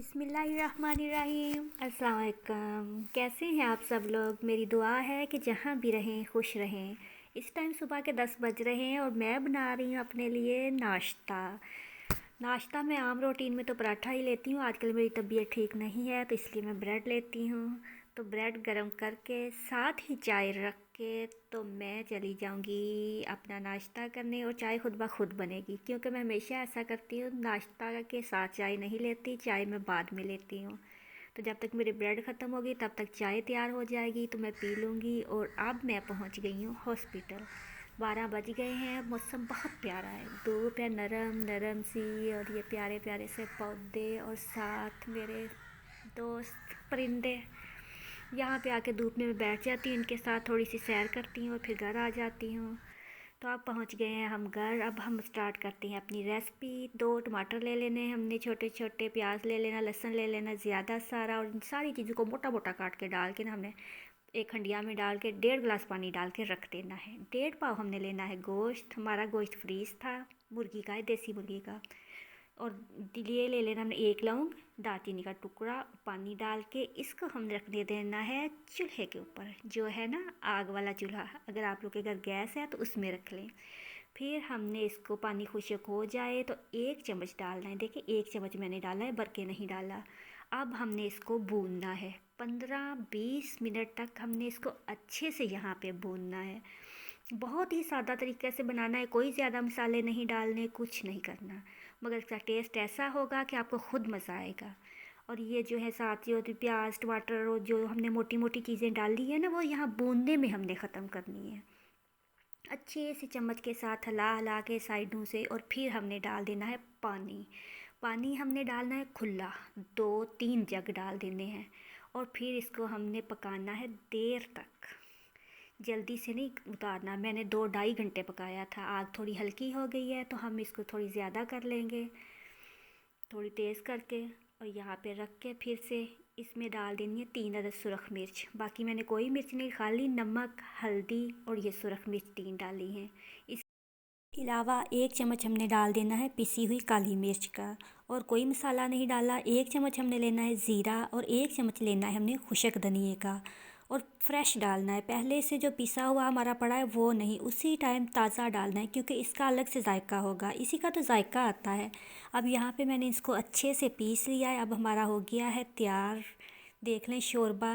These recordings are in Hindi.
बिस्मिल्लाहिर्रहमानिर्रहीम। अस्सलाम वालेकुम। कैसे हैं आप सब लोग? मेरी दुआ है कि जहाँ भी रहें खुश रहें। इस टाइम सुबह के 10 बज रहे हैं और मैं बना रही हूँ अपने लिए नाश्ता मैं आम रूटीन में तो पराठा ही लेती हूँ। आजकल मेरी तबीयत ठीक नहीं है तो इसलिए मैं ब्रेड लेती हूँ। तो ब्रेड गरम करके साथ ही चाय रख के तो मैं चली जाऊँगी अपना नाश्ता करने, और चाय खुद ब खुद बनेगी क्योंकि मैं हमेशा ऐसा करती हूँ, नाश्ता के साथ चाय नहीं लेती, चाय मैं बाद में लेती हूँ। तो जब तक मेरी ब्रेड ख़त्म होगी तब तक चाय तैयार हो जाएगी तो मैं पी लूँगी। और अब मैं पहुँच गई हूँ हॉस्पिटल। 12 बज गए हैं, मौसम बहुत प्यारा है, धूप है नरम नरम सी, और ये प्यारे प्यारे से पौधे और साथ मेरे दोस्त परिंदे। यहाँ पे आके धूप में मैं बैठ जाती हूँ, इनके साथ थोड़ी सी सैर करती हूँ और फिर घर आ जाती हूँ। तो अब पहुँच गए हैं हम घर। अब हम स्टार्ट करते हैं अपनी रेसिपी। 2 टमाटर ले लेने हैं हमने छोटे छोटे, प्याज ले लेना, लहसुन ले लेना ज़्यादा सारा, और इन सारी चीज़ों को मोटा मोटा काट के डाल के ना हमने एक हंडिया में डाल के 1.5 गिलास पानी डाल के रख देना है। 1.5 पाव हमने लेना है गोश्त। हमारा गोश्त फ्रीज था, मुर्गी का है, देसी मुर्गी का। और लिए ले लेना हमने 1 लौंग, दालचीनी का टुकड़ा। पानी डाल के इसको हमने रखने देना है चूल्हे के ऊपर, जो है ना आग वाला चूल्हा। अगर आप लोग के घर गैस है तो उसमें रख लें। फिर हमने इसको, पानी खुश्क हो जाए तो 1 चम्मच डालना है। देखिए 1 चम्मच मैंने डाला है, भर के नहीं डाला। अब हमने इसको भूनना है 15-20 मिनट तक। हमने इसको अच्छे से यहाँ पे भूनना है। बहुत ही सादा तरीके से बनाना है, कोई ज़्यादा मसाले नहीं डालने, कुछ नहीं करना, मगर इसका टेस्ट ऐसा होगा कि आपको खुद मज़ा आएगा। और ये जो है साथ ही प्याज टमाटर और जो हमने मोटी मोटी चीज़ें डाली है ना, वो यहाँ भूनने में हमने ख़त्म करनी है। अच्छे से चम्मच के साथ हिला हिला के साइडों से, और फिर हमने डाल देना है पानी। पानी हमने डालना है खुला, 2-3 जग डाल देने हैं। और फिर इसको हमने पकाना है देर तक, जल्दी से नहीं उतारना। मैंने 2-2.5 घंटे पकाया था। आग थोड़ी हल्की हो गई है तो हम इसको थोड़ी ज़्यादा कर लेंगे, थोड़ी तेज़ करके। और यहाँ पे रख के फिर से इसमें डाल देनी है 3 अदद सुरख मिर्च। बाकी मैंने कोई मिर्च नहीं, खाली नमक, हल्दी और ये सुरख मिर्च 3 डाली हैं। इसके अलावा 1 चम्मच हमने डाल देना है पिसी हुई काली मिर्च का, और कोई मसाला नहीं डाला। 1 चम्मच हमने लेना है ज़ीरा, और 1 चम्मच लेना है हमने खुशक धनिए का, और फ्रेश डालना है। पहले से जो पिसा हुआ हमारा पड़ा है वो नहीं, उसी टाइम ताज़ा डालना है क्योंकि इसका अलग से जायका होगा, इसी का तो जायका आता है। अब यहाँ पे मैंने इसको अच्छे से पीस लिया है। अब हमारा हो गया है तैयार। देख लें शोरबा,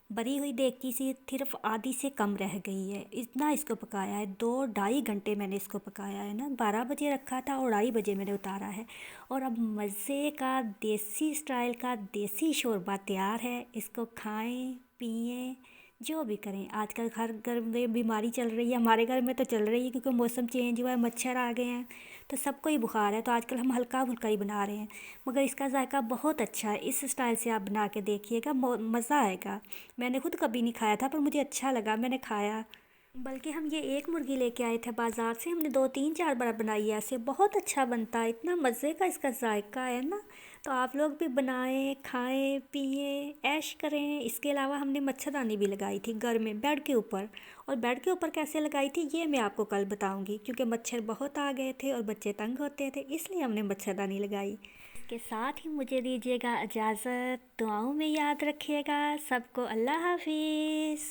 बरी हुई देगची सी सिर्फ आधी से कम रह गई है। इतना इसको पकाया है, 2-2.5 घंटे मैंने इसको पकाया है ना। 12 बजे रखा था और 2:30 बजे मैंने उतारा है। और अब मज़े का देसी स्टाइल का देसी शोरबा तैयार है। इसको खाएं पिएं, जो भी करें। आजकल हर घर में बीमारी चल रही है, हमारे घर में तो चल रही है क्योंकि मौसम चेंज हुआ है, मच्छर आ गए हैं तो सबको ही बुखार है। तो आजकल हम हल्का फुल्का ही बना रहे हैं, मगर इसका जायका बहुत अच्छा है। इस स्टाइल से आप बना के देखिएगा, मज़ा आएगा। मैंने खुद कभी नहीं खाया था पर मुझे अच्छा लगा, मैंने खाया। बल्कि हम ये एक मुर्गी लेके आए थे बाज़ार से, हमने 2-3-4 बार बनाई है ऐसे। बहुत अच्छा बनता है, इतना मज़े का इसका जायका है ना। तो आप लोग भी बनाएं, खाएं पिएं, ऐश करें। इसके अलावा हमने मच्छरदानी भी लगाई थी घर में बेड के ऊपर। और बेड के ऊपर कैसे लगाई थी ये मैं आपको कल बताऊंगी, क्योंकि मच्छर बहुत आ गए थे और बच्चे तंग होते थे, इसलिए हमने मच्छरदानी लगाई। इसके साथ ही मुझे दीजिएगा इजाज़त। दुआओं में याद रखिएगा सबको। अल्लाह हाफिज़।